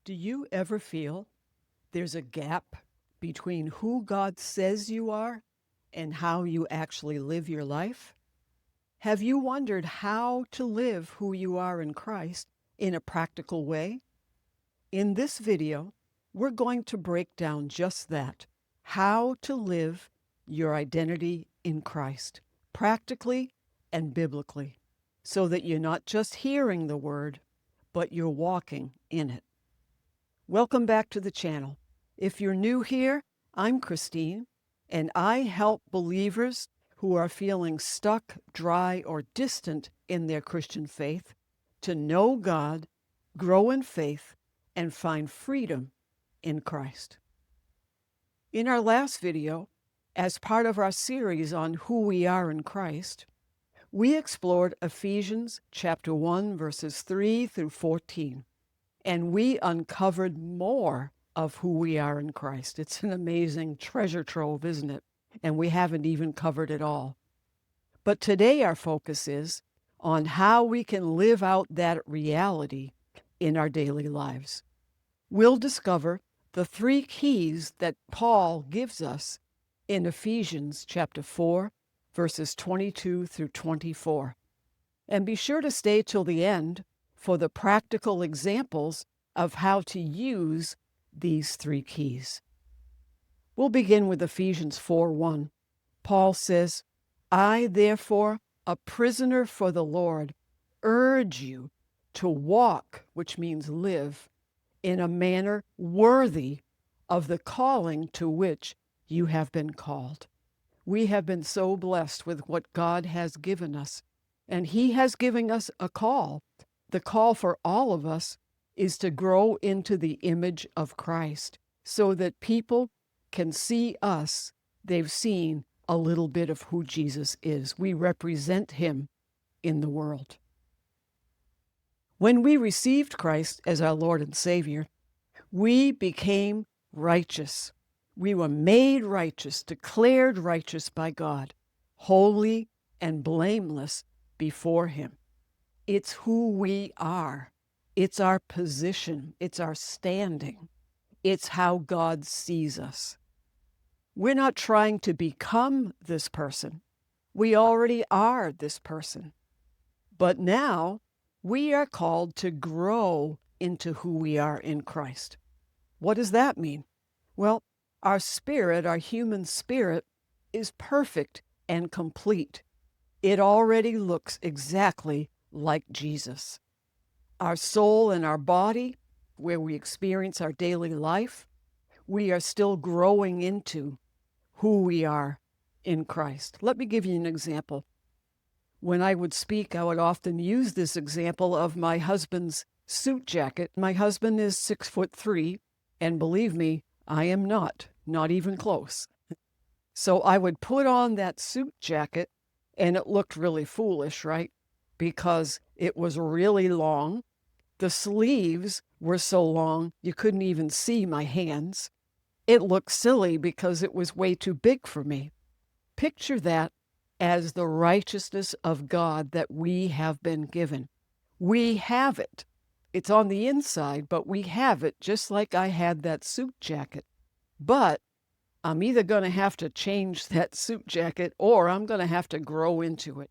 Do you ever feel there's a gap between who God says you are and how you actually live your life? Have you wondered how to live who you are in Christ in a practical way? In this video, we're going to break down just that, how to live your identity in Christ, practically and biblically, so that you're not just hearing the word, but you're walking in it. Welcome back to the channel. If you're new here, I'm Christine, and I help believers who are feeling stuck, dry, or distant in their Christian faith to know God, grow in faith, and find freedom in Christ. In our last video, as part of our series on who we are in Christ, we explored Ephesians chapter 1, verses 3 through 14. And we uncovered more of who we are in Christ. It's an amazing treasure trove, isn't it? And we haven't even covered it all. But today our focus is on how we can live out that reality in our daily lives. We'll discover the 3 keys that Paul gives us in Ephesians chapter 4, verses 22 through 24. And be sure to stay till the end for the practical examples of how to use these 3 keys. We'll begin with Ephesians 4:1. Paul says, I, therefore, a prisoner for the Lord, urge you to walk, which means live, in a manner worthy of the calling to which you have been called. We have been so blessed with what God has given us, and He has given us a call. The call for all of us is to grow into the image of Christ so that people can see us. They've seen a little bit of who Jesus is. We represent Him in the world. When we received Christ as our Lord and Savior, we became righteous. We were made righteous, declared righteous by God, holy and blameless before Him. It's who we are. It's our position. It's our standing. It's how God sees us. We're not trying to become this person. We already are this person. But now we are called to grow into who we are in Christ. What does that mean? Well, our spirit, our human spirit, is perfect and complete. It already looks exactly like Jesus. Our soul and our body, where we experience our daily life, we are still growing into who we are in Christ. Let me give you an example. When I would speak, I would often use this example of my husband's suit jacket. My husband is 6'3", and believe me, I am not even close. So I would put on that suit jacket, and it looked really foolish, right? Because it was really long. The sleeves were so long you couldn't even see my hands. It looked silly because it was way too big for me. Picture that as the righteousness of God that we have been given. We have it. It's on the inside, but we have it just like I had that suit jacket. But I'm either going to have to change that suit jacket or I'm going to have to grow into it.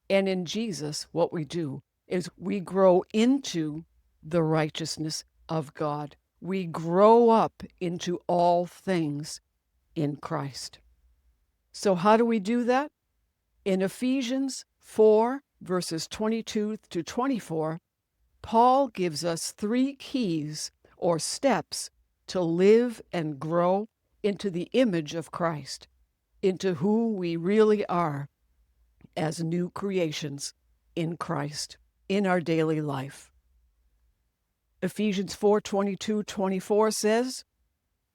And in Jesus, what we do is we grow into the righteousness of God. We grow up into all things in Christ. So how do we do that? In Ephesians 4, verses 22 to 24, Paul gives us 3 keys or steps to live and grow into the image of Christ, into who we really are as new creations in Christ, in our daily life. Ephesians 4:22-24 says,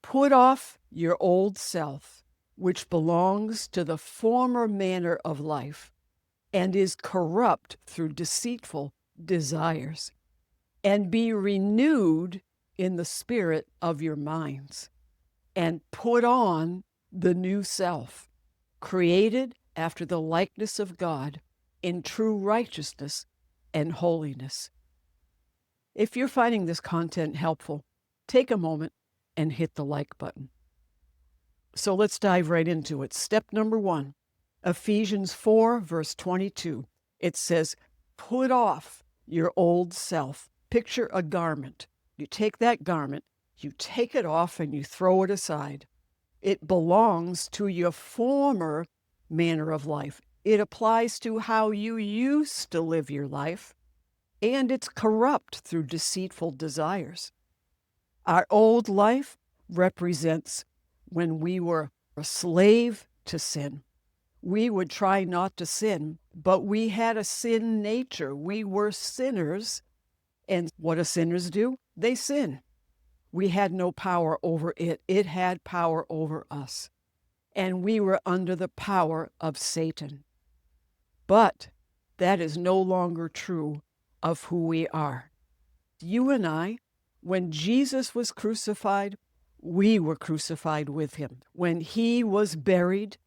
put off your old self, which belongs to the former manner of life, and is corrupt through deceitful desires, and be renewed in the spirit of your minds, and put on the new self, created after the likeness of God in true righteousness and holiness. If you're finding this content helpful, take a moment and hit the like button. So let's dive right into it. Step number 1, Ephesians 4, verse 22. It says, put off your old self. Picture a garment. You take that garment, you take it off, and you throw it aside. It belongs to your former manner of life. It applies to how you used to live your life, and it's corrupt through deceitful desires. Our old life represents when we were a slave to sin. We would try not to sin, but we had a sin nature. We were sinners, and what do sinners do? They sin. We had no power over it. It had power over us. And we were under the power of Satan. But that is no longer true of who we are. You and I, when Jesus was crucified, we were crucified with him. When he was buried,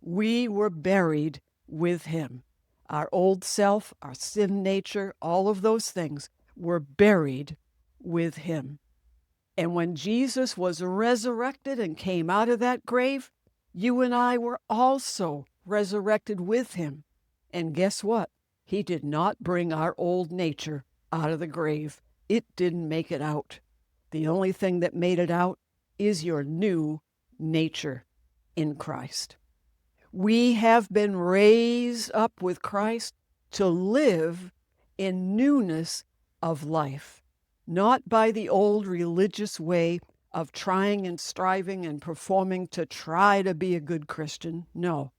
we were buried with him. Our old self, our sin nature, all of those things were buried with him. And when Jesus was resurrected and came out of that grave, you and I were also resurrected with him. And guess what? He did not bring our old nature out of the grave. It didn't make it out. The only thing that made it out is your new nature in Christ. We have been raised up with Christ to live in newness of life, not by the old religious way of trying and striving and performing to try to be a good Christian. No.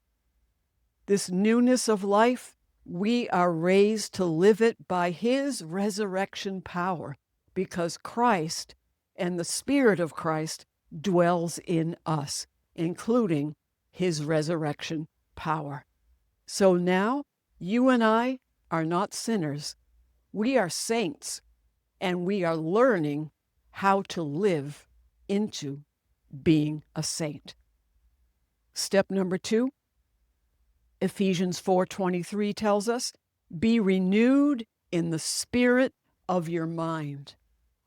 This newness of life, we are raised to live it by his resurrection power, because Christ and the Spirit of Christ dwells in us, including his resurrection power. So now, you and I are not sinners. We are saints, and we are learning how to live into being a saint. Step number 2, Ephesians 4:23 tells us, be renewed in the spirit of your mind.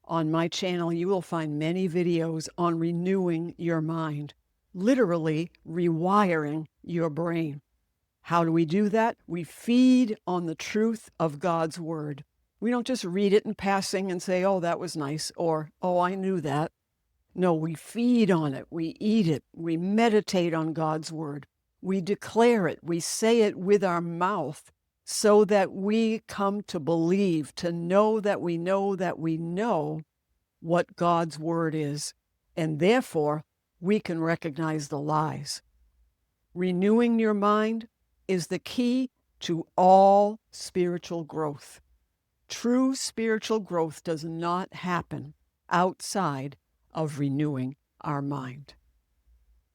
On my channel, you will find many videos on renewing your mind, literally rewiring your brain. How do we do that? We feed on the truth of God's word. We don't just read it in passing and say, oh, that was nice, or, oh, I knew that. No, we feed on it. We eat it. We meditate on God's word. We declare it. We say it with our mouth so that we come to believe, to know that we know that we know what God's word is. And therefore, we can recognize the lies. Renewing your mind is the key to all spiritual growth. True spiritual growth does not happen outside of renewing our mind.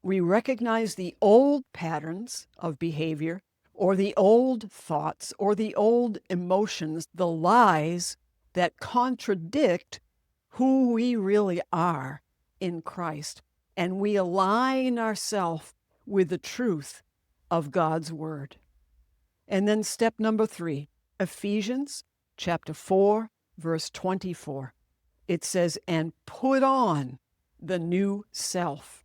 We recognize the old patterns of behavior, or the old thoughts, or the old emotions, the lies that contradict who we really are in Christ. And we align ourselves with the truth of God's word. And then step number 3, Ephesians chapter 4, verse 24. It says, and put on the new self,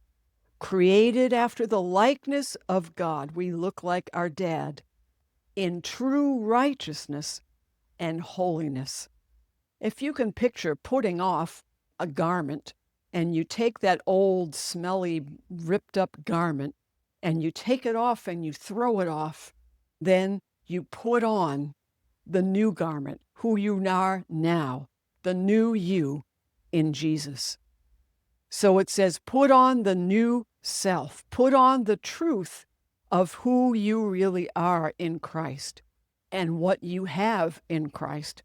created after the likeness of God. We look like our dad, in true righteousness and holiness. If you can picture putting off a garment, and you take that old, smelly, ripped up garment, and you take it off and you throw it off, then you put on the new garment, who you are now, the new you in Jesus. So it says, put on the new self, put on the truth of who you really are in Christ and what you have in Christ,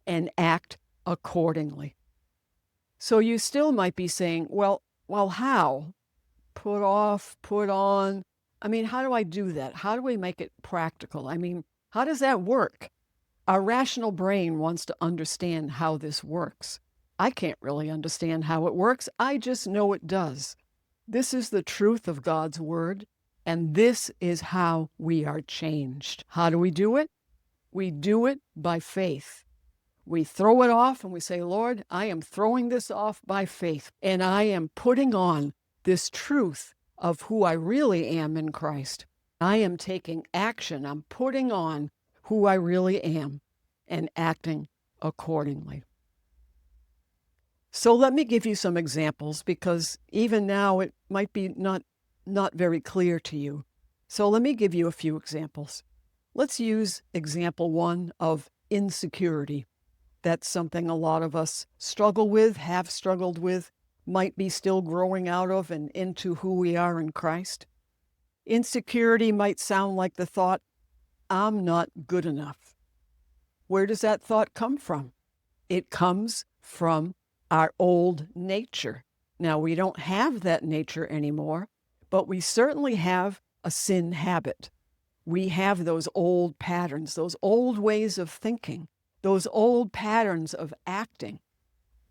and act accordingly. So you still might be saying, well, how? Put off, put on. I mean, how do I do that? How do we make it practical? I mean, how does that work? Our rational brain wants to understand how this works. I can't really understand how it works. I just know it does. This is the truth of God's word, and this is how we are changed. How do we do it? We do it by faith. We throw it off and we say, Lord, I am throwing this off by faith, and I am putting on this truth of who I really am in Christ. I am taking action. I'm putting on who I really am and acting accordingly. So let me give you some examples, because even now it might be not very clear to you. So let me give you a few examples. Let's use example 1 of insecurity. That's something a lot of us struggle with, have struggled with, might be still growing out of and into who we are in Christ. Insecurity might sound like the thought, I'm not good enough. Where does that thought come from? It comes from our old nature. Now, we don't have that nature anymore, but we certainly have a sin habit. We have those old patterns, those old ways of thinking, those old patterns of acting.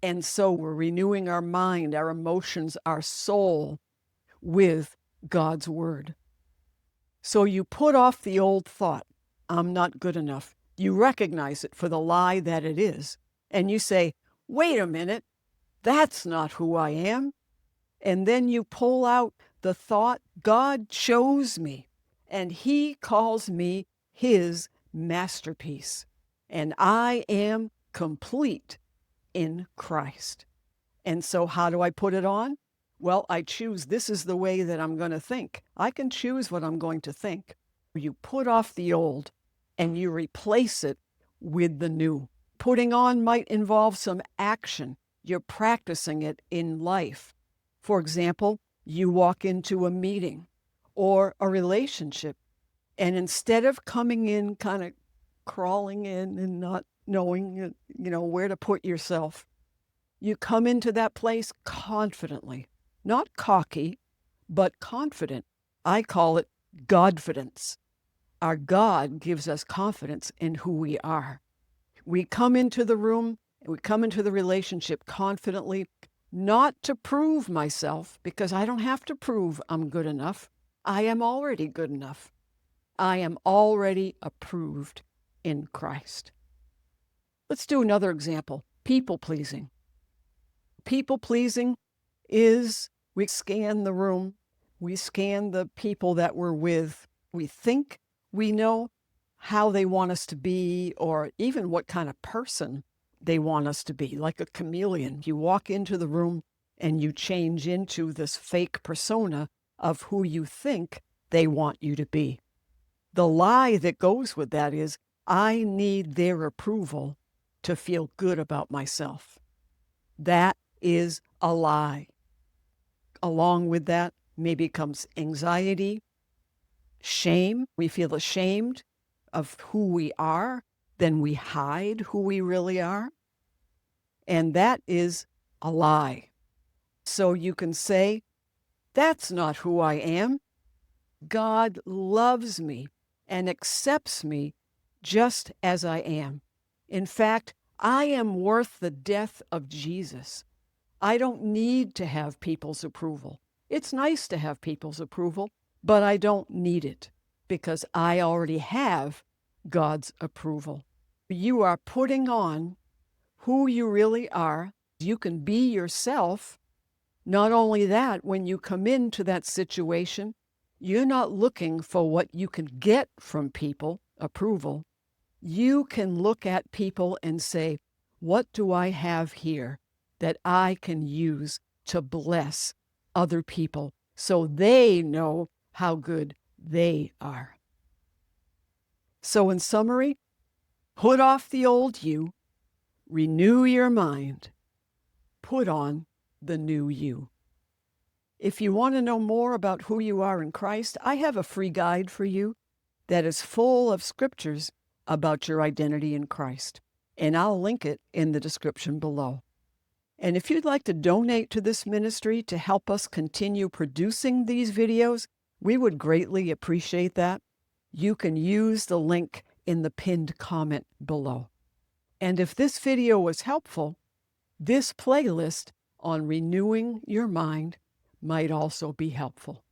And so we're renewing our mind, our emotions, our soul with God's word. So you put off the old thought, I'm not good enough. You recognize it for the lie that it is. And you say, wait a minute, that's not who I am. And then you pull out the thought, God chose me, and he calls me his masterpiece. And I am complete in Christ. And so how do I put it on? Well, I choose this is the way that I'm going to think. I can choose what I'm going to think. You put off the old and you replace it with the new. Putting on might involve some action. You're practicing it in life. For example, you walk into a meeting or a relationship, and instead of coming in kind of crawling in and not knowing, where to put yourself, you come into that place confidently, not cocky, but confident. I call it Godfidence. Our God gives us confidence in who we are. We come into the room, we come into the relationship confidently, not to prove myself, because I don't have to prove I'm good enough. I am already good enough. I am already approved in Christ. Let's do another example, people-pleasing. People-pleasing is we scan the room, we scan the people that we're with. We think we know how they want us to be, or even what kind of person they want us to be, like a chameleon. You walk into the room and you change into this fake persona of who you think they want you to be. The lie that goes with that is, I need their approval to feel good about myself. That is a lie. Along with that maybe comes anxiety, shame. We feel ashamed of who we are, then we hide who we really are. And that is a lie. So you can say, that's not who I am. God loves me and accepts me just as I am. In fact, I am worth the death of Jesus. I don't need to have people's approval. It's nice to have people's approval, but I don't need it because I already have God's approval. You are putting on who you really are. You can be yourself. Not only that, when you come into that situation, you're not looking for what you can get from people, approval. You can look at people and say, what do I have here that I can use to bless other people so they know how good they are? So in summary, put off the old you, renew your mind, put on the new you. If you want to know more about who you are in Christ, I have a free guide for you that is full of scriptures about your identity in Christ, and I'll link it in the description below. And if you'd like to donate to this ministry to help us continue producing these videos, we would greatly appreciate that. You can use the link in the pinned comment below. And if this video was helpful, this playlist on renewing your mind might also be helpful.